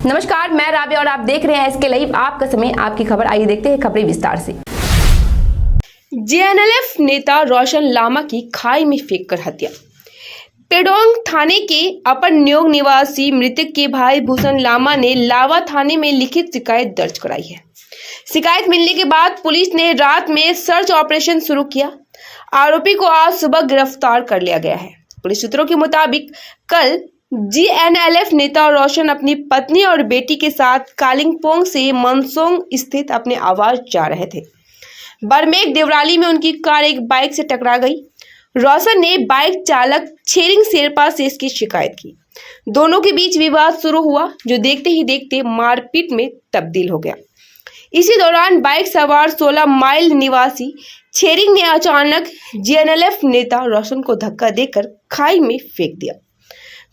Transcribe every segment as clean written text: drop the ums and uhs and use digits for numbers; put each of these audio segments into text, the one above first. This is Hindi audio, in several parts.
नमस्कार, मैं राबिया और आप देख रहे हैं SK लाइव। आपका समय, आपकी खबर। आइए देखते हैं खबरें विस्तार से। JNLF नेता रोशन लामा की खाई में फेंककर हत्या। पेडोंग थाने के अपर न्योंग निवासी मृतक के भाई भूषण लामा ने लावा थाने में लिखित शिकायत दर्ज कराई है। शिकायत मिलने के बाद पुलिस ने रात में सर्च ऑपरेशन शुरू किया। आरोपी को आज सुबह गिरफ्तार कर लिया गया है। पुलिस सूत्रों के मुताबिक कल JNLF नेता रोशन अपनी पत्नी और बेटी के साथ कालिंपोंग से मंसोंग स्थित अपने आवास जा रहे थे। बरमेक देवराली में उनकी कार एक बाइक से टकरा गई। रोशन ने बाइक चालक छेरिंग शेरपा से इसकी शिकायत की। दोनों के बीच विवाद शुरू हुआ, जो देखते ही देखते मारपीट में तब्दील हो गया। इसी दौरान बाइक सवार 16 माइल निवासी छेरिंग ने अचानक JNLF नेता रोशन को धक्का देकर खाई में फेंक दिया।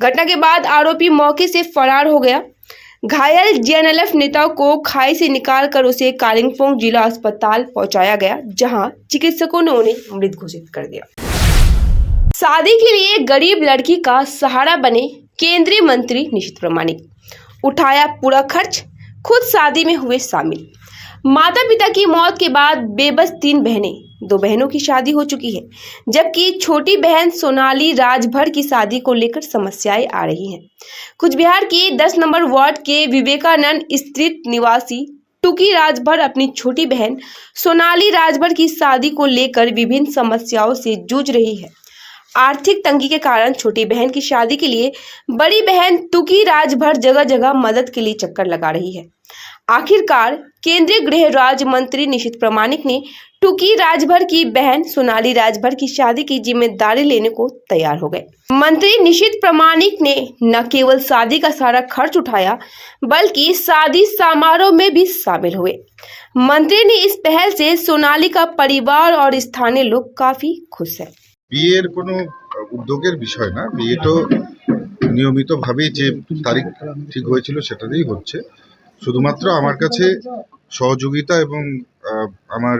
घटना के बाद आरोपी मौके से फरार हो गया। घायल JNLF नेता को खाई से निकालकर उसे कालिंपोंग जिला अस्पताल पहुंचाया गया, जहां चिकित्सकों ने उन्हें मृत घोषित कर दिया। शादी के लिए गरीब लड़की का सहारा बने केंद्रीय मंत्री निशित प्रामाणिक। उठाया पूरा खर्च, खुद शादी में हुए शामिल। माता पिता की मौत के बाद बेबस 3 बहनें, 2 बहनों की शादी हो चुकी है, जबकि छोटी बहन सोनाली राजभर की शादी को लेकर समस्याएं आ रही हैं। कुछ बिहार के 10 नंबर वार्ड के विवेकानंद स्ट्रीट निवासी टुकी राजभर अपनी छोटी बहन सोनाली राजभर की शादी को लेकर विभिन्न समस्याओं से जूझ रही है। आर्थिक तंगी के कारण छोटी बहन की शादी के लिए बड़ी बहन टुकी राजभर जगह जगह मदद के लिए चक्कर लगा रही है। आखिरकार केंद्रीय गृह राज्य मंत्री निशित प्रामाणिक ने टुकी राजभर की बहन सोनाली राजभर की शादी की जिम्मेदारी लेने को तैयार हो गए। मंत्री निशित प्रामाणिक ने न केवल शादी का सारा खर्च उठाया, बल्कि शादी समारोह में भी शामिल हुए। मंत्री ने इस पहल से सोनाली का परिवार और स्थानीय लोग काफी खुश है। বিয়ের কোনো উদ্যোগের বিষয় না, বিয়ে তো নিয়মিতভাবেই যে তারিখ ঠিক হয়েছিল সেটাতেই হচ্ছে। শুধুমাত্র আমার কাছে সহযোগিতা এবং আমার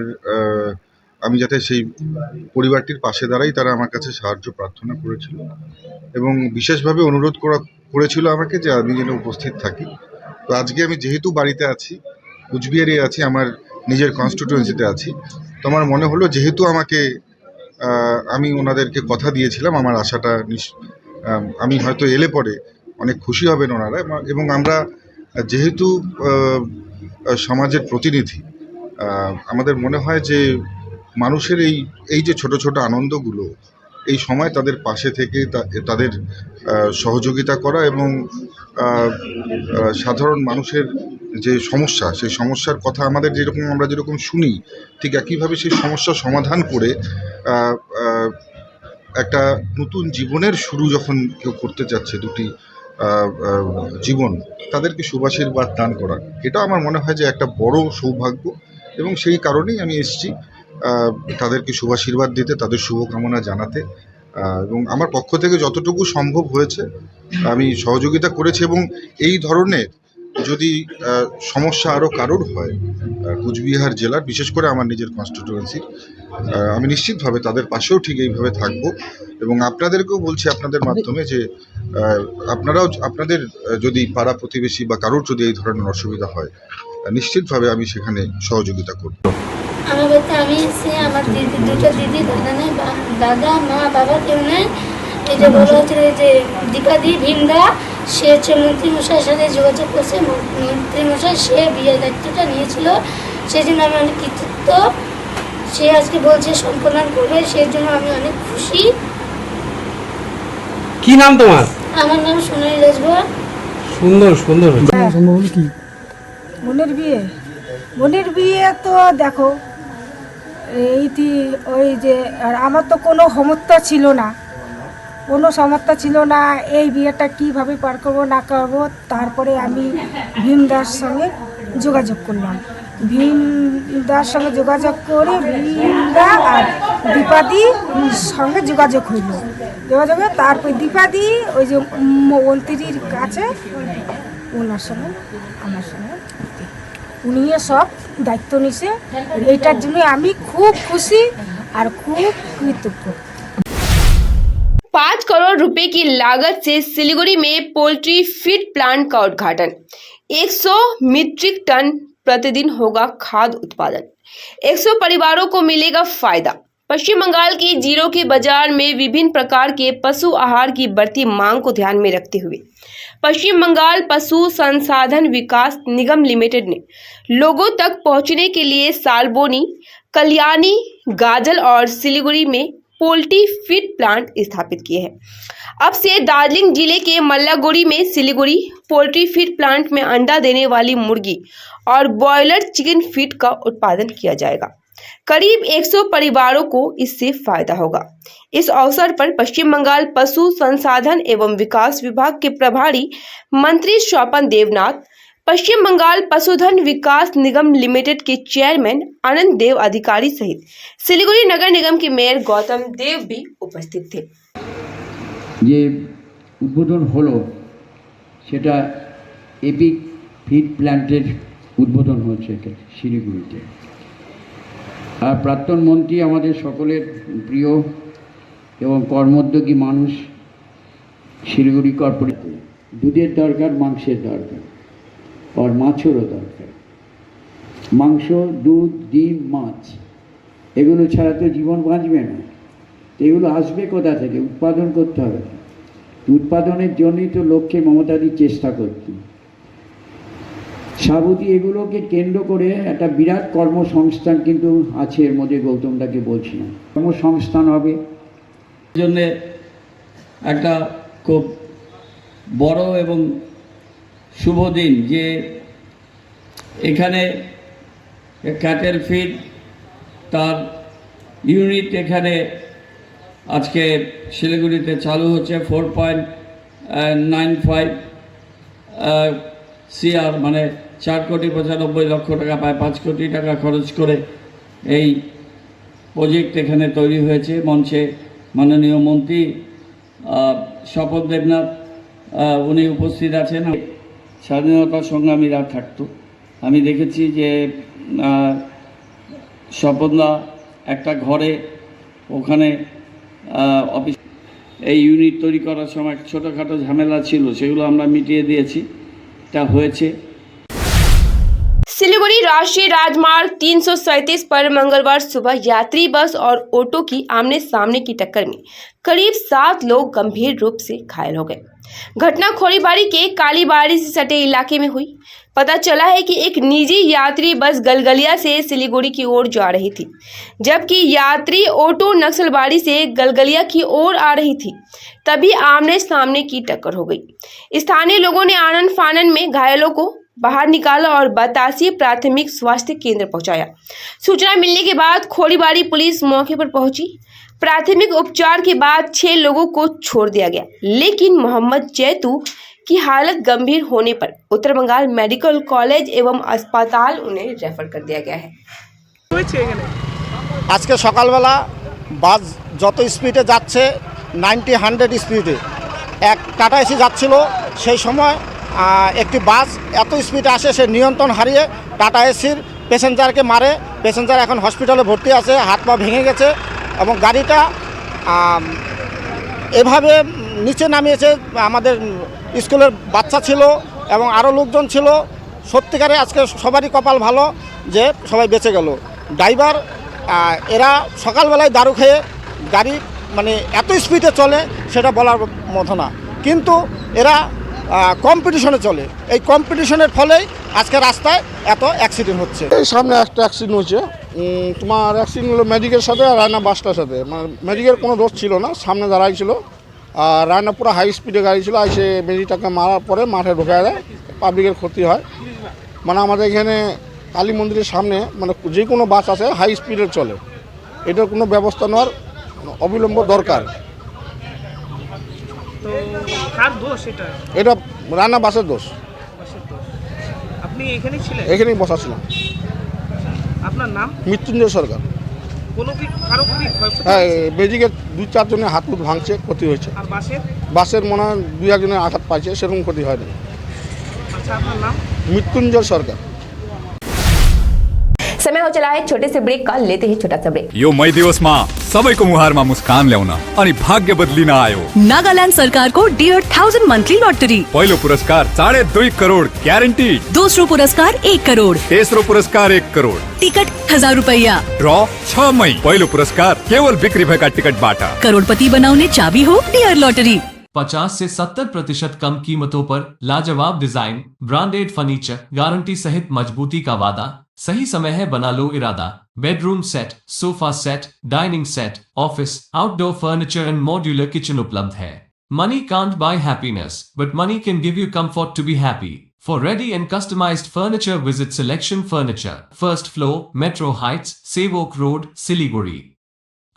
আমি যাতে সেই পরিবারটির পাশে দাঁড়াই, তারা আমার কাছে সাহায্য প্রার্থনা করেছিল এবং বিশেষভাবে অনুরোধ করেছিল আমাকে যে আমি যেন উপস্থিত থাকি। তো আজকে আমি যেহেতু বাড়িতে আছি, কুচবিহারে আছি, আমার নিজের কনস্টিটিউয়েন্সিতে আছি, তো আমার মনে হলো যেহেতু আমাকে আমি ওনাদেরকে কথা দিয়েছিলাম, আমার আশাটা আমি হয়তো এলে পরে অনেক খুশি হবেন ওনারা। এবং আমরা যেহেতু সমাজের প্রতিনিধি, আমাদের মনে হয় যে মানুষের এই যে ছোট ছোট আনন্দগুলো, এই সময় তাদের পাশে থেকে তাদের সহযোগিতা করা এবং সাধারণ মানুষের যে সমস্যা, সেই সমস্যার কথা আমরা যেরকম শুনি, ঠিক একইভাবে সেই সমস্যার সমাধান করে একটা নতুন জীবনের শুরু যখন কেউ করতে যাচ্ছে, দুটি জীবন, তাদেরকে শুভাশীর্বাদ দান করা, এটা আমার মনে হয় যে একটা বড় সৌভাগ্য। এবং সেই কারণেই আমি এসেছি তাদেরকে শুভাশীর্বাদ দিতে, তাদের শুভকামনা জানাতে। এবং আমার পক্ষ থেকে যতটুকু সম্ভব হয়েছে আমি সহযোগিতা করেছি। এবং এই ধরনের যদি সমস্যা আরও কারোর হয় কুচবিহার জেলার, বিশেষ করে আমার নিজের কনস্টিটিউয়েন্সির, আমি নিশ্চিতভাবে তাদের পাশেও ঠিক এইভাবে থাকব। এবং আপনাদেরকেও বলছি আপনাদের মাধ্যমে যে আপনারাও আপনাদের যদি পাড়া প্রতিবেশী বা কারোর যদি এই ধরনের অসুবিধা হয়, নিশ্চিতভাবে আমি সেখানে সহযোগিতা করব। আমার বাড়িতে আমি এসে আমার দুটো দিদি, দাদা নেই, দাদা মা বাবা কেউ নেই। এই যে বলা হচ্ছিল যে দীপাদি ভীমদা, সে হচ্ছে মন্ত্রীমশাইয়ের সাথে যোগাযোগ করছে। মন্ত্রীমশাই সে বিয়ের দায়িত্বটা নিয়েছিল, সেই জন্য আমি অনেক কৃতজ্ঞ। সে আজকে বলছে সম্পাদন করবে, সেই জন্য আমি অনেক খুশি। কি নাম তোমার? আমার নাম সোনালী রাজভর। সুন্দর সুন্দর। কি বোনের বিয়ে তো দেখো, এইটি ওই যে আমার তো কোনো সমর্থ ছিল না, এই বিয়েটা কিভাবে পার করবো না করবো। তারপরে আমি ভীমদার সঙ্গে যোগাযোগ করলাম। ভীমদার সঙ্গে যোগাযোগ করে ভীমদা আর দীপাদি সঙ্গে যোগাযোগ হইল। যোগাযোগে তারপরে দীপাদি ওই যে মন্ত্রীর কাছে ওনার সঙ্গে আমার সঙ্গে উনিও সব দায়িত্ব নিছে। এইটার জন্য আমি খুব খুশি আর খুব কৃতজ্ঞ। 5 करोड़ करोड़ रुपए की लागत से सिलीगुड़ी में पोल्ट्री फीड प्लांट का उद्घाटन। 100 मीट्रिक टन प्रतिदिन होगा खाद्य उत्पादन। 100 परिवारों को मिलेगा फायदा। पश्चिम बंगाल के जीरो के बाजार में विभिन्न प्रकार के पशु आहार की बढ़ती मांग को ध्यान में रखते हुए पश्चिम बंगाल पशु संसाधन विकास निगम लिमिटेड ने लोगों तक पहुंचने के लिए सालबोनी, कल्याणी, गाजल और सिलीगुड़ी में पोल्ट्री फीड प्लांट स्थापित किए हैं। अब से दार्जिलिंग जिले के मल्लागुड़ी में सिलीगुड़ी पोल्ट्री फीड प्लांट में अंडा देने वाली मुर्गी और ब्रॉयलर चिकन फीड का उत्पादन किया जाएगा। करीब 100 परिवारों को इससे फायदा होगा। इस अवसर पर पश्चिम बंगाल पशु संसाधन एवं विकास विभाग के प्रभारी मंत्री स्वपन देवनाथ, पश्चिम बंगाल पशुधन विकास निगम लिमिटेड के चेयरमैन आनंद देव अधिकारी सहित सिलीगुड़ी नगर निगम के मेयर गौतम देव भी उपस्थित थे। যে উদ্বোধন হলো সেটা এপিক ফিড প্ল্যান্টের উদ্বোধন হচ্ছে শিলিগুড়িতে। আর প্রাক্তন মন্ত্রী আমাদের সকলের প্রিয় এবং কর্মোদ্যোগী মানুষ শিলিগুড়ি কর্পোরেশনে দুধের দরকার, মাংসের দরকার, আর মাছেরও দরকার। মাংস, দুধ, ডিম, মাছ এগুলো ছাড়া তো জীবন বাঁচবে না। এগুলো আসবে কোথা থেকে? উৎপাদন করতে হবে। উৎপাদনের জন্যই তো লক্ষ্যে মমতাদি চেষ্টা করছেন। সাবুতি এগুলোকে কেন্দ্র করে একটা বিরাট কর্মসংস্থান কিন্তু আছে এর মধ্যে, গৌতমদাকে বলছিলাম কর্মসংস্থান হবে। জন্য একটা খুব বড় এবং শুভ দিন যে এখানে ক্যাটেল ফিড তার ইউনিট এখানে আজকে শিলিগুড়িতে চালু হচ্ছে। 4.95 CR মানে 4,95,00,000 টাকা, প্রায় 5 কোটি টাকা খরচ করে এই প্রজেক্ট এখানে তৈরি হয়েছে। মঞ্চে মাননীয় মন্ত্রী স্বপন দেবনাথ উনি উপস্থিত আছেন। স্বাধীনতা সংগ্রামীরা থাকতো, আমি দেখেছি যে স্বপনদা একটা ঘরে ওখানে অফিস এই ইউনিট তৈরি করার সময় ছোটোখাটো ঝামেলা ছিল, সেগুলো আমরা মিটিয়ে দিয়েছি, তা হয়েছে। सिलीगुड़ी राष्ट्रीय राजमार्ग 337 पर मंगलवार सुबह यात्री बस और ऑटो की आमने सामने की टक्कर में करीब 7 लोग गंभीर रूप से घायल हो गए। घटना खोरीबाड़ी के कालीबाड़ी से सटे इलाके में हुई। पता चला है कि एक निजी यात्री बस गलगलिया से सिलीगुड़ी की ओर जा रही थी, जबकि यात्री ऑटो नक्सलबाड़ी से गलगलिया की ओर आ रही थी। तभी आमने सामने की टक्कर हो गई। स्थानीय लोगों ने आनन फानन में घायलों को बाहर निकाला और बतासी प्राथमिक स्वास्थ्य केंद्र पहुंचाया। सूचना मिलने के बाद खोरीबाड़ी पुलिस मौके पर पहुंची। प्राथमिक उपचार के बाद 6 लोगों को छोड़ दिया गया, लेकिन मोहम्मद जैतू की हालत गंभीर होने पर उत्तर बंगाल मेडिकल कॉलेज एवं अस्पताल उन्हें रेफर कर दिया गया है। আজকে সকালবেলা বাস যত স্পিডে যাচ্ছে 90-100 স্পিডে এক টাটা এসি যাচ্ছিল, সেই সময় একটি বাস এত স্পিডে আসে সে নিয়ন্ত্রণ হারিয়ে টাটা এসির প্যাসেঞ্জারকে মারে। প্যাসেঞ্জার এখন হসপিটালে ভর্তি আছে, হাত পা ভেঙে গেছে এবং গাড়িটা এভাবে নিচে নামিয়েছে। আমাদের স্কুলের বাচ্চা ছিল এবং আরও লোকজন ছিল। সত্যিকারে আজকে সবারই কপাল ভালো যে সবাই বেঁচে গেল। ড্রাইভার এরা সকালবেলায় দারু খেয়ে গাড়ি মানে এত স্পিডে চলে সেটা বলার মতো না, কিন্তু এরা কম্পিটিশনে চলে। এই কম্পিটিশনের ফলেই আজকে রাস্তায় এত অ্যাক্সিডেন্ট হচ্ছে। এই সামনে একটা অ্যাক্সিডেন্ট হয়েছে, তোমার অ্যাক্সিডেন্ট হলো ম্যাজিকের সাথে আর রায়না বাসটার সাথে। মানে ম্যাজিকের কোনো দোষ ছিল না, সামনে দাঁড়াই ছিল, আর রায়না পুরো হাই স্পিডে গাড়ি ছিল। এসে ম্যাজিকটাকে মারার পরে মাঠে ঢোকা দেয়, পাবলিকের ক্ষতি হয়। মানে আমাদের এখানে কালী মন্দিরের সামনে মানে যে কোনো বাস আছে হাই স্পিডে চলে, এটার কোনো ব্যবস্থা নেওয়ার অবিলম্ব দরকার। তো কার দোষ এটা? এটা রান্না বাসের দোষ। আপনি এখানেই ছিলেন? এখানেই বসা ছিলাম। আপনার নাম? মৃত্যুঞ্জয় সরকার। কোনো কি কারো কি ক্ষয়ক্ষতি? হ্যাঁ, বেজিকের 2-4 জনের হাত মুখ ভাঙছে, ক্ষতি হয়েছে। আর বাসের? বাসের মনে হয় 2-1 জনের আঘাত পাইছে, সেরকম ক্ষতি হয়নি। আচ্ছা, আপনার নাম? মৃত্যুঞ্জয় সরকার। समय हो चला है छोटे से ब्रेक का, लेते हैं छोटा सा ब्रेक। यो मई दिवस में सबैको मुहारमा मुस्कान ल्याउन अनि भाग्य बदलिन आयो। नागालैंड सरकार को डियर 1000 मंथली लॉटरी। पहिलो पुरस्कार 2.5 करोड़ ग्यारंटी। दूसरो पुरस्कार 1 करोड़। तेस्रो पुरस्कार 1 करोड़। टिकट 1000 रुपया। ड्रॉ 6 मई। पहिलो पुरस्कार केवल बिक्री भएका टिकटबाट। करोड़पति बनाउने चाबी हो डियर लॉटरी। 50 से 70% कम कीमतों पर लाजवाब डिजाइन, ब्रांडेड फर्नीचर, गारंटी सहित मजबूती का वादा। सही समय है, बना लो इरादा। Bedroom set, sofa set, dining set, office, outdoor furniture and modular kitchen उपलब्ध है। Money can't buy happiness, but money can give you comfort to be happy. For ready and customized furniture, visit Selection Furniture, first floor, Metro Heights, Sevok Road, Siliguri.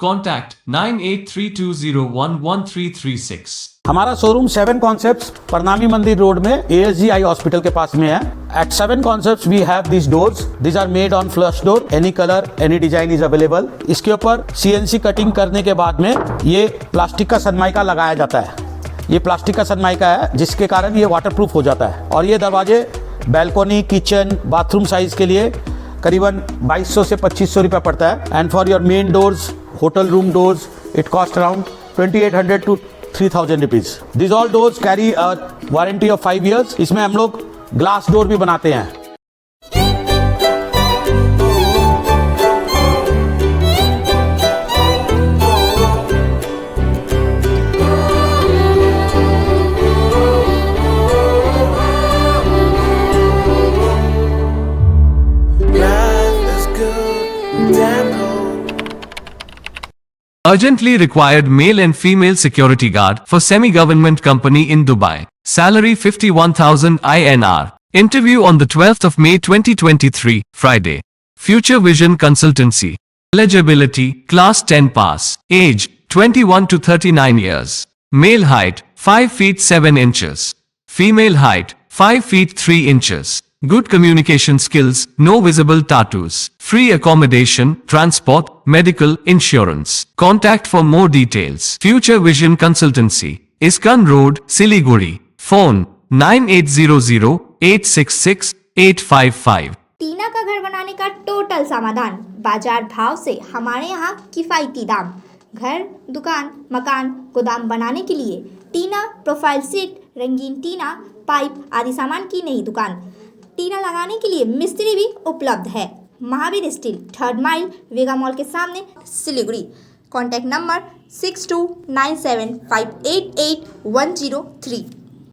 Contact 9832011336. हमारा शोरूम 7 कॉन्सेप्ट्स परनामी मंदिर रोड में ASG आई हॉस्पिटल के पास में है। At 7 concepts we have these doors. These are made on flush door. Any color, any design is available. इसके ऊपर CNC कटिंग करने के बाद में ये प्लास्टिक का सनमाइका लगाया जाता है। ये प्लास्टिक का सनमाइका है जिसके कारण ये वाटरप्रूफ हो जाता है। और ये दरवाजे बैल्कोनी, किचन, बाथरूम साइज के लिए करीबन 2200 से 2500 रुपये पड़ता है। And for your main doors, hotel room doors, it cost around 2800 to 3000 rupees. This all doors carry a warranty of 5 years। इसमें हम लोग ग्लास डोर भी बनाते हैं। Urgently required male and female security guard for semi-government company in Dubai. Salary 51,000 INR. Interview on the 12th of May 2023, Friday. Future Vision Consultancy. Eligibility, Class 10 pass. Age, 21 to 39 years. Male height, 5 feet 7 inches. Female height, 5 feet 3 inches. Good communication skills, no visible tattoos. Free accommodation, transport, medical, insurance. Contact for more details. Future Vision Consultancy. Iskan Road, Siliguri. Phone 9800-866-855. टीना का घर बनाने का टोटल समाधान, बाजार भाव से हमारे यहाँ किफायती दाम। घर, दुकान, मकान, गोदाम बनाने के लिए टीना, प्रोफाइल सीट, रंगीन टीना, पाइप आदि सामान की नई दुकान। टीना लगाने के लिए मिस्त्री भी उपलब्ध है। महावीर स्टील, 3rd माइल, वेगा मॉल के सामने, सिलीगुड़ी। Contact number 6297588103।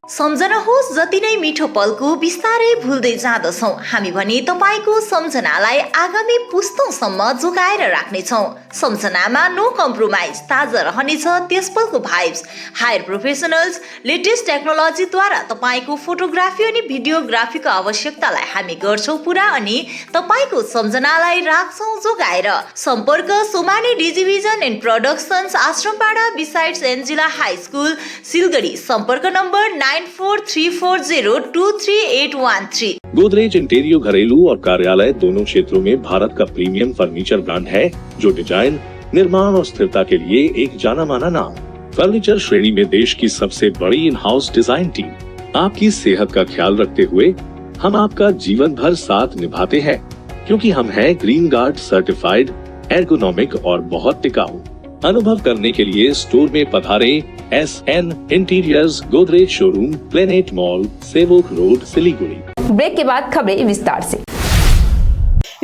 सम्झनुहोस्, जति नै मिठो पलको बिस्तारै भुल्दै जाँदछौँ हामी भने तपाईँको सम्झनालाई आगामी पुस्तौँसम्म जोगाएर राख्नेछौँ। सम्झनामा नो कम्प्रोमाइज, ताजा रहनेछ त्यस पलको भाइब्स। हायर प्रोफेसनल्स, लेटेस्ट टेक्नोलोजीद्वारा तपाईँको फोटोग्राफी अनि भिडियोग्राफीको आवश्यकतालाई हामी गर्छौँ पुरा अनि तपाईँको सम्झनालाई राख्छौँ जोगाएर। सम्पर्क Somani digivision and productions, Ashrampara besides Angela high school, Siliguri. सम्पर्क नम्बर 9434023813। गोदरेज इंटीरियर घरेलू और कार्यालय दोनों क्षेत्रों में भारत का प्रीमियम फर्नीचर ब्रांड है, जो डिजाइन, निर्माण और स्थिरता के लिए एक जाना माना नाम। फर्नीचर श्रेणी में देश की सबसे बड़ी इन हाउस डिजाइन टीम। आपकी सेहत का ख्याल रखते हुए हम आपका जीवन भर साथ निभाते हैं, क्योंकि हम हैं ग्रीन गार्ड सर्टिफाइड, एर्गोनॉमिक और बहुत टिकाऊ। अनुभव करने के लिए स्टोर में पधारे। SN interiors, Godrej showroom, Planet Mall, Sevoke Road, Siliguri. Break के बाद खबरें विस्तार से।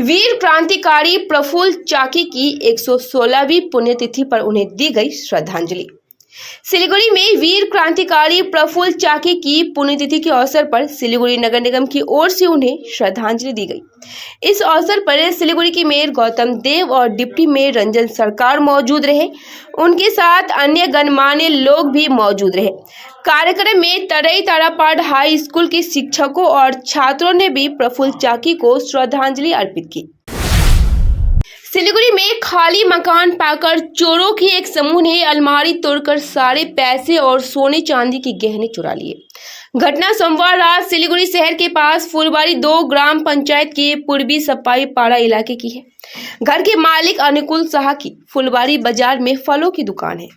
वीर क्रांतिकारी प्रफुल्ल चाकी की 116वीं पुण्यतिथि पर उन्हें दी गई श्रद्धांजलि। सिलीगुड़ी में वीर क्रांतिकारी प्रफुल्ल चाकी की पुण्यतिथि के अवसर पर सिलीगुड़ी नगर निगम की ओर से उन्हें श्रद्धांजलि दी गई। इस अवसर पर सिलीगुड़ी के मेयर गौतम देव और डिप्टी मेयर रंजन सरकार मौजूद रहे। उनके साथ अन्य गणमान्य लोग भी मौजूद रहे। कार्यक्रम में तरई तारापाड़ हाई स्कूल के शिक्षकों और छात्रों ने भी प्रफुल्ल चाकी को श्रद्धांजलि अर्पित की। सिलीगुड़ी में खाली मकान पाकर चोरों के एक समूह ने अलमारी तोड़कर सारे पैसे और सोने चांदी के गहने चुरा लिए। घटना सोमवार रात सिलीगुड़ी शहर के पास फुलबाड़ी 2 ग्राम पंचायत के पूर्वी सपाई पाड़ा इलाके की है। घर के मालिक अनुकूल शाह की फुलबाड़ी बाजार में फलों की दुकान है।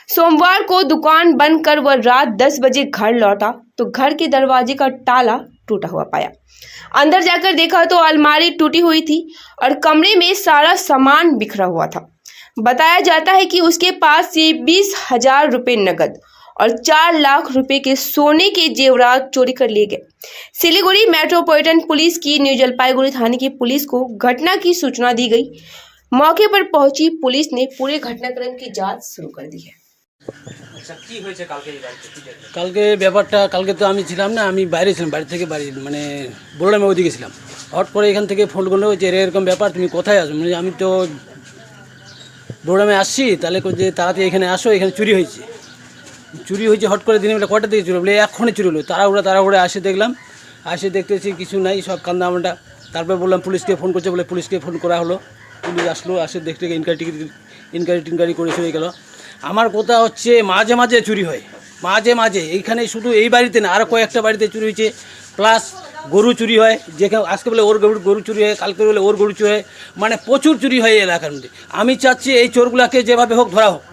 सोमवार को दुकान बंद कर वह रात 10 बजे घर लौटा तो घर के दरवाजे का ताला टूटा हुआ पाया। अंदर जाकर देखा तो अलमारी टूटी हुई थी और कमरे में सारा सामान बिखरा हुआ था। बताया जाता है कि उसके पास से 20,000 रुपये नकद और 4 लाख रुपए के सोने के जेवरात चोरी कर लिए गए। सिलीगुड़ी मेट्रोपॉलिटन पुलिस की न्यू जलपाईगुड़ी थाने की पुलिस को घटना की सूचना दी गई। मौके पर पहुंची पुलिस ने पूरे घटनाक्रम की जांच शुरू कर दी है। কালকে ব্যাপারটা কালকে তো আমি ছিলাম না, আমি বাইরে ছিলাম, বাড়ি থেকে বাড়ি মানে বড়লামে ওইদিকে ছিলাম। হট করে এখান থেকে ফোন করলো যে এরকম ব্যাপার, তুমি কোথায় আসো? মানে আমি তো বড়লামে আসছি, তাহলে যে তাড়াতাড়ি এখানে আসো, এখানে চুরি হয়েছে হট করে। দিনের বেলা কটার দিকে চুরি হলো? এখনই চুরি হলো। তাড়াহুড়ে আসে দেখলাম, আসে দেখতেছি কিছু নাই, সব কান্দা আমরা। তারপরে বললাম পুলিশকে ফোন করছে, বলে পুলিশকে ফোন করা হলো। পুলিশ আসলো, আসে দেখতে ইনকোয়ারি করে চলে গেল। আমার কথা হচ্ছে মাঝে মাঝে চুরি হয়, মাঝে এইখানে শুধু এই বাড়িতে না, আরও কয়েকটা বাড়িতে চুরি হয়েছে। প্লাস গরু চুরি হয়, যেখানে আজকে বলে ওর গরু চুরি হয়, কালকে বলে ওর গরু চুরি হয়, মানে প্রচুর চুরি হয় এই এলাকার মধ্যে। আমি চাচ্ছি এই চোরগুলাকে যেভাবে হোক ধরা হোক,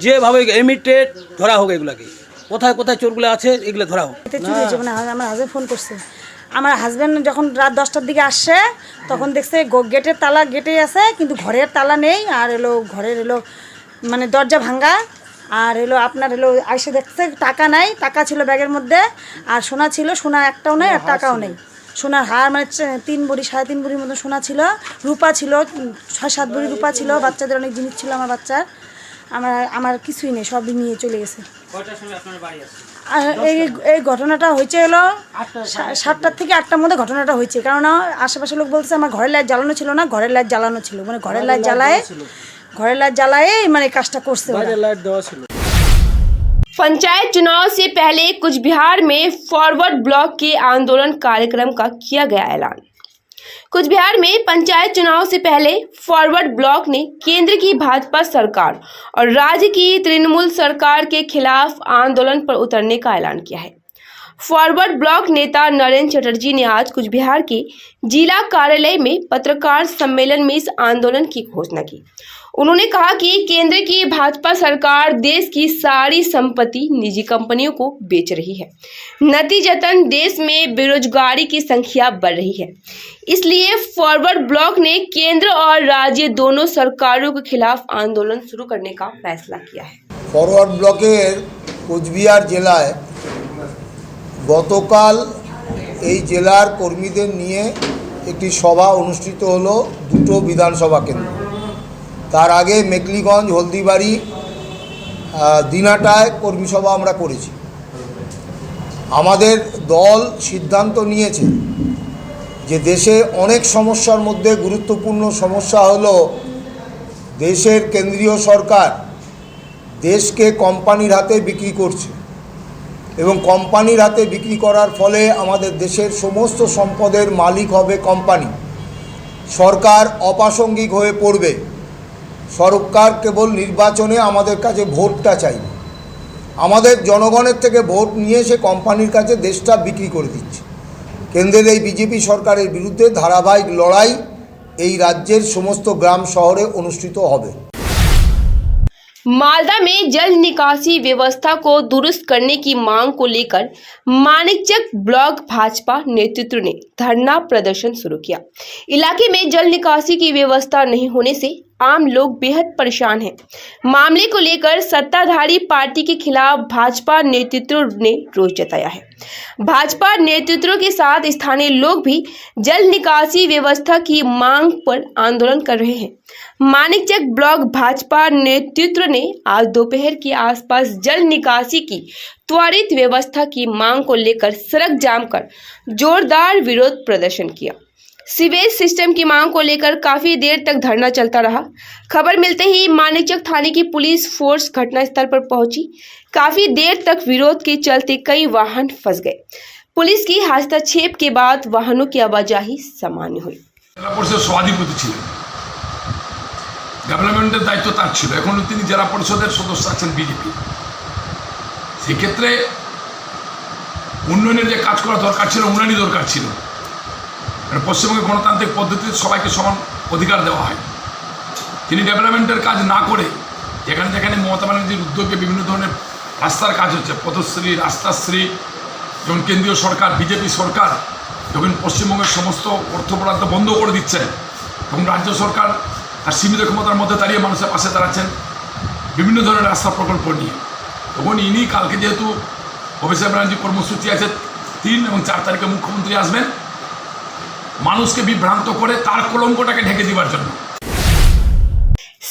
যেভাবে ইমিডিয়েট ধরা হোক। এগুলাকে কোথায় কোথায় চোরগুলো আছে এগুলো ধরা হোক। চুরি হয়েছে মানে আমার হাজব্যান্ড ফোন করছে। আমার হাজব্যান্ড যখন রাত 10টার দিকে আসে তখন দেখছে গেটের তালা গেটেই আছে, কিন্তু ঘরের তালা নেই। আর ঘরের মানে দরজা ভাঙ্গা। আর আপনার আইসে দেখছে টাকা নাই, টাকা ছিল ব্যাগের মধ্যে, আর সোনা ছিল, সোনা একটাও নেই আর টাকাও নেই। সোনার হার মানে 3 ভরি 3.5 ভরির মতো সোনা ছিল, রূপা ছিল 6-7 ভরি রূপা ছিল, বাচ্চাদের অনেক জিনিস ছিল আমার বাচ্চার। আমার কিছুই নেই, সবই নিয়ে চলে গেছে। আর এই ঘটনাটা হয়েছে 7টা থেকে 8টার মধ্যে ঘটনাটা হয়েছে। কারণ আশেপাশের লোক বলছে আমার ঘরের লাইট জ্বালানো ছিল না, ঘরের লাইট জ্বালানো ছিল, মানে ঘরের লাইট জ্বালায় মানে কাজটা করছে। पंचायत चुनाव से पहले कुछ बिहार में फॉरवर्ड ब्लॉक के आंदोलन कार्यक्रम का किया गया ऐलान। कुछ बिहार में पंचायत चुनाव से पहले फॉरवर्ड ब्लॉक ने केंद्र की भाजपा सरकार और राज्य की तृणमूल सरकार के खिलाफ आंदोलन पर उतरने का ऐलान किया है। फॉरवर्ड ब्लॉक नेता नरेंद्र चटर्जी ने आज कुछ बिहार के जिला कार्यालय में पत्रकार सम्मेलन में इस आंदोलन की घोषणा की। उन्होंने कहा कि केंद्र की भाजपा सरकार देश की सारी संपत्ति निजी कंपनियों को बेच रही है। नतीजतन देश में बेरोजगारी की संख्या बढ़ रही है। इसलिए फॉरवर्ड ब्लॉक ने केंद्र और राज्य दोनों सरकारों के खिलाफ आंदोलन शुरू करने का फैसला किया है। फॉरवर्ड ब्लॉकेर कुचबिहार জেলায় গতকাল এই জেলার কর্মীদের নিয়ে একটি সভা অনুষ্ঠিত হলো 2টো বিধানসভা কেন্দ্র। তার আগে মেকলিগঞ্জ, হলদিবাড়ি, দিনাটায় কর্মী সভা আমরা করেছি। আমাদের দল সিদ্ধান্ত নিয়েছে যে দেশে অনেক সমস্যার মধ্যে গুরুত্বপূর্ণ সমস্যা হলো দেশের কেন্দ্রীয় সরকার দেশকে কোম্পানির হাতে বিক্রি করছে এবং কোম্পানির হাতে বিক্রি করার ফলে আমাদের দেশের সমস্ত সম্পদের মালিক হবে কোম্পানি। সরকার অপ্রাসঙ্গিক হয়ে পড়বে। সরকার কেবল নির্বাচনে আমাদের কাছে ভোটটা চাইবে, আমাদের জনগণের থেকে ভোট নিয়ে সে কোম্পানির কাছে দেশটা বিক্রি করে দিচ্ছে। কেন্দ্রের এই বিজেপি সরকারের বিরুদ্ধে ধারাবাহিক লড়াই এই রাজ্যের সমস্ত গ্রাম শহরে অনুষ্ঠিত হবে। मालदा में जल निकासी व्यवस्था को दुरुस्त करने की मांग को लेकर मानिकचक ब्लॉक भाजपा नेतृत्व ने धरना प्रदर्शन शुरू किया। इलाके में जल निकासी की व्यवस्था नहीं होने से आम लोग बेहद परेशान हैं। मामले को लेकर सत्ताधारी पार्टी के खिलाफ भाजपा नेतृत्व ने रोष जताया है। भाजपा नेतृत्व के साथ स्थानीय लोग भी जल निकासी व्यवस्था की मांग पर आंदोलन कर रहे हैं। मानिकचक ब्लॉक भाजपा नेतृत्व ने आज दोपहर के आसपास जल निकासी की त्वरित व्यवस्था की मांग को लेकर सड़क जाम कर जोरदार विरोध प्रदर्शन किया। सीवेज सिस्टम की मांग को लेकर काफी देर तक धरना चलता रहा। खबर मिलते ही मानिकचक थाने की पुलिस फोर्स घटनास्थल पर पहुंची। काफी देर तक विरोध के चलते कई वाहन फंस गए। पुलिस की हस्तक्षेप के बाद वाहनों की आवाजाही सामान्य हुई। সভাধিপতি ছিলেন, ডেভেলপমেন্টের দায়িত্ব তার ছিল, এখন তিনি জেলা পরিষদের সদস্য আছেন বিজেপি। সেক্ষেত্রে উন্নয়নের যে কাজ করা দরকার ছিল, উন্নয়নই দরকার ছিল। পশ্চিমবঙ্গের গণতান্ত্রিক পদ্ধতিতে সবাইকে সমান অধিকার দেওয়া হয়। তিনি ডেভেলপমেন্টের কাজ না করে যেখানে যেখানে মমতা ব্যানার্জির উদ্যোগে বিভিন্ন ধরনের রাস্তার কাজ হচ্ছে, পথশ্রী, রাস্তাশ্রী, যেমন কেন্দ্রীয় সরকার বিজেপি সরকার যখন পশ্চিমবঙ্গের সমস্ত অর্থ বরাদ্দ বন্ধ করে দিচ্ছে, তখন রাজ্য সরকার আর সীমিত ক্ষমতার মধ্যে দাঁড়িয়ে মানুষের পাশে দাঁড়াচ্ছেন বিভিন্ন ধরনের রাস্তা প্রকল্প নিয়ে। তখন ইনি কালকে যেহেতু অভিষেক ব্যানার্জি কর্মসূচি আছে 3 এবং 4 তারিখে মুখ্যমন্ত্রী আসবেন মানুষকে বিভ্রান্ত করে তার কলঙ্কটাকে ঢেকে দেওয়ার জন্য।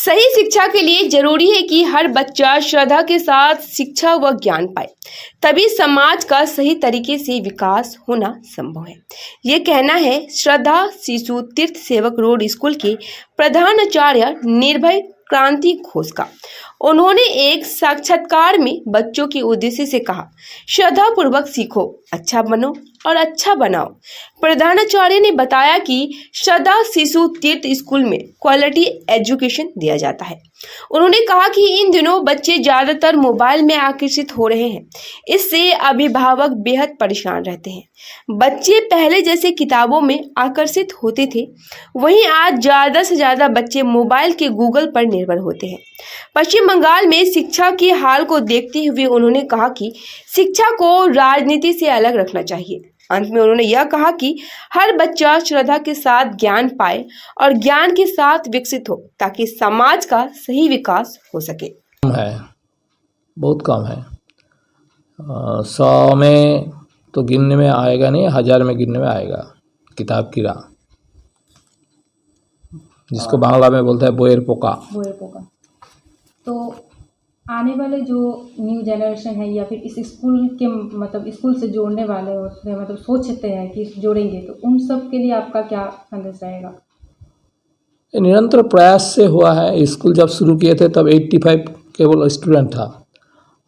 सही शिक्षा के लिए जरूरी है कि हर बच्चा श्रद्धा के साथ शिक्षा व ज्ञान पाए, तभी समाज का सही तरीके से विकास होना संभव है। ये कहना है श्रद्धा शिशु तीर्थ सेवक रोड स्कूल के प्रधानाचार्य निर्भय क्रांति घोष का। उन्होंने एक साक्षात्कार में बच्चों के उद्देश्य से कहा, श्रद्धा पूर्वक सीखो, अच्छा बनो और अच्छा बनाओ। प्रधानाचार्य ने बताया कि श्रद्धा शिशु तीर्थ स्कूल में क्वालिटी एजुकेशन दिया जाता है। उन्होंने कहा कि इन दिनों बच्चे ज़्यादातर मोबाइल में आकर्षित हो रहे हैं, इससे अभिभावक बेहद परेशान रहते हैं। बच्चे पहले जैसे किताबों में आकर्षित होते थे, वहीं आज ज़्यादा से ज़्यादा बच्चे मोबाइल के गूगल पर निर्भर होते हैं। पश्चिम बंगाल में शिक्षा के हाल को देखते हुए उन्होंने कहा कि शिक्षा को राजनीति से अलग रखना चाहिए। अंत में उन्होंने यह कहा कि हर बच्चा श्रद्धा के साथ ज्ञान पाए और ज्ञान के साथ विकसित हो, ताकि समाज का सही विकास हो सके। है बहुत कम है, 100 में तो गिनने में आएगा नहीं, 1000 में गिनने में आएगा किताब की राह, जिसको बांग्ला में बोलते हैं बोएर पोका। तो आने वाले जो न्यू जनरेशन है या फिर इस स्कूल के मतलब स्कूल से जोड़ने वाले होते हैं, मतलब सोचते हैं कि जोड़ेंगे, तो उन सब के लिए आपका क्या संदेश रहेगा? ये निरंतर प्रयास से हुआ है। स्कूल जब शुरू किए थे तब 85 केवल स्टूडेंट था,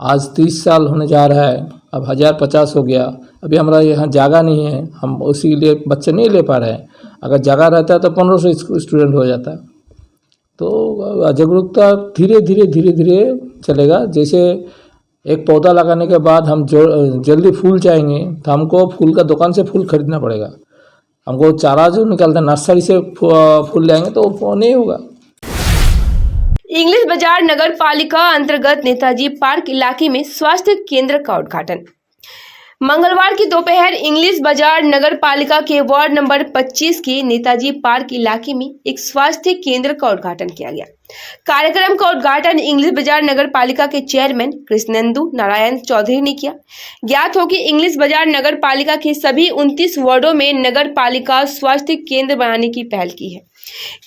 आज 30 साल होने जा रहा है, अब 1050 हो गया। अभी हमारा यहाँ जगह नहीं है, हम उसी लिए बच्चे नहीं ले पा रहे हैं। अगर जगह रहता है तो 1500 स्टूडेंट हो जाता है। तो जागरूकता धीरे धीरे चलेगा। जैसे एक पौधा लगाने के बाद हम जो जल्दी फूल चाहेंगे तो हमको फूल का दुकान से फूल खरीदना पड़ेगा। हमको चारा जो निकालते हैं नर्सरी से फूल लाएंगे तो वो नहीं होगा। इंग्लिश बाजार नगर पालिका अंतर्गत नेताजी पार्क इलाके में स्वास्थ्य केंद्र का उद्घाटन। मंगलवार की दोपहर इंग्लिश बाजार नगर पालिका के वार्ड नंबर 25 के नेताजी पार्क इलाके में एक स्वास्थ्य केंद्र का उद्घाटन किया गया। कार्यक्रम का उद्घाटन इंग्लिश बाजार नगर पालिका के चेयरमैन कृष्णेंदु नारायण चौधरी ने किया। ज्ञात हो कि इंग्लिश बाजार नगर पालिका के सभी 29 वार्डों में नगर पालिका स्वास्थ्य केंद्र बनाने की पहल की है।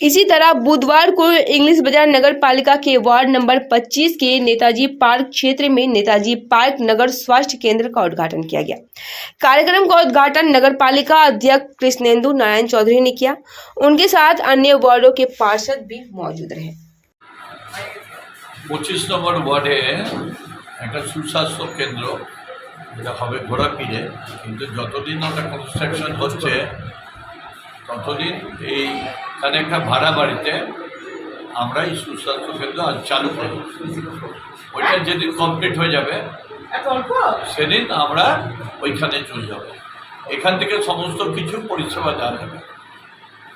इसी तरह बुधवार को इंग्लिश बाजार नगर पालिका के वार्ड नंबर 25 के नेताजी पार्क क्षेत्र में नेताजी पार्क नगर स्वास्थ्य केंद्र का उद्घाटन किया गया। कार्यक्रम का उद्घाटन नगर पालिका अध्यक्ष कृष्णेंदु नारायण चौधरी ने किया। उनके साथ अन्य वार्डों के पार्षद भी मौजूद रहे। 25 নম্বর ওয়ার্ডে একটা সুস্বাস্থ্য কেন্দ্র যেটা হবে ঘোরাপিড়ে, কিন্তু যতদিন ওটা কনস্ট্রাকশন হচ্ছে ততদিন এইখানে একটা ভাড়া বাড়িতে আমরা এই সুস্বাস্থ্য কেন্দ্র আজ চালু করব। ওইটা যেদিন কমপ্লিট হয়ে যাবে সেদিন আমরা ওইখানে চলে যাব। এখান থেকে সমস্ত কিছু পরিষেবা দেওয়া যাবে,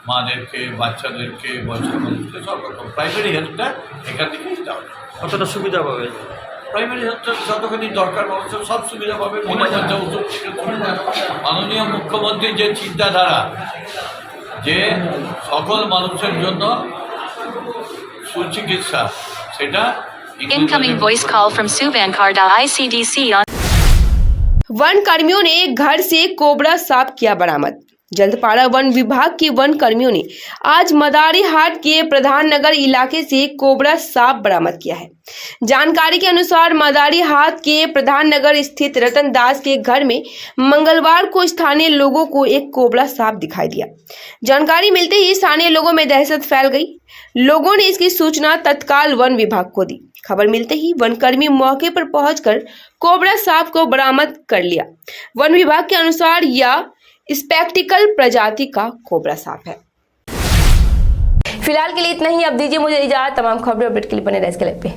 মাদেরকে, বাচ্চাদেরকে, বয়স্ক মানুষকে, সব রকম প্রাইমারি হেলথটা এখান থেকেই দেওয়া যাবে। কতটা সুবিধা পাবে? প্রাইমারি হেলথটা যতখানি দরকার মানুষের সব সুবিধা পাবে। বিনামূল্যে ওষুধ থেকে মাননীয় মুখ্যমন্ত্রীর যে চিন্তাধারা যে সকল মানুষের জন্য সুচিকিৎসা, সেটা Incoming voice call from Suvankarda ICDC on one कर्मियों ने घर से कोबरा सांप किया बरामद। जल्दपाड़ा वन विभाग के वन कर्मियों ने आज मदारी हाट के प्रधान नगर इलाके से कोबरा सांप बरामद किया है। जानकारी के अनुसार मदारी हाट के प्रधान नगर स्थित रतन दास के घर में मंगलवार को स्थानीय लोगों को एक कोबरा सांप दिखाई दिया। जानकारी मिलते ही स्थानीय लोगों में दहशत फैल गई। लोगों ने इसकी सूचना तत्काल वन विभाग को दी। खबर मिलते ही वनकर्मी मौके पर पहुंचकर कोबरा सांप को बरामद कर लिया। वन विभाग के अनुसार यह स्पेक्टिकल प्रजाति का कोबरा सांप है। फिलहाल के लिए इतना ही। अब दीजिए मुझे इजाजत। तमाम खबरें अपडेट के लिए बने रहे इसके लिए पे।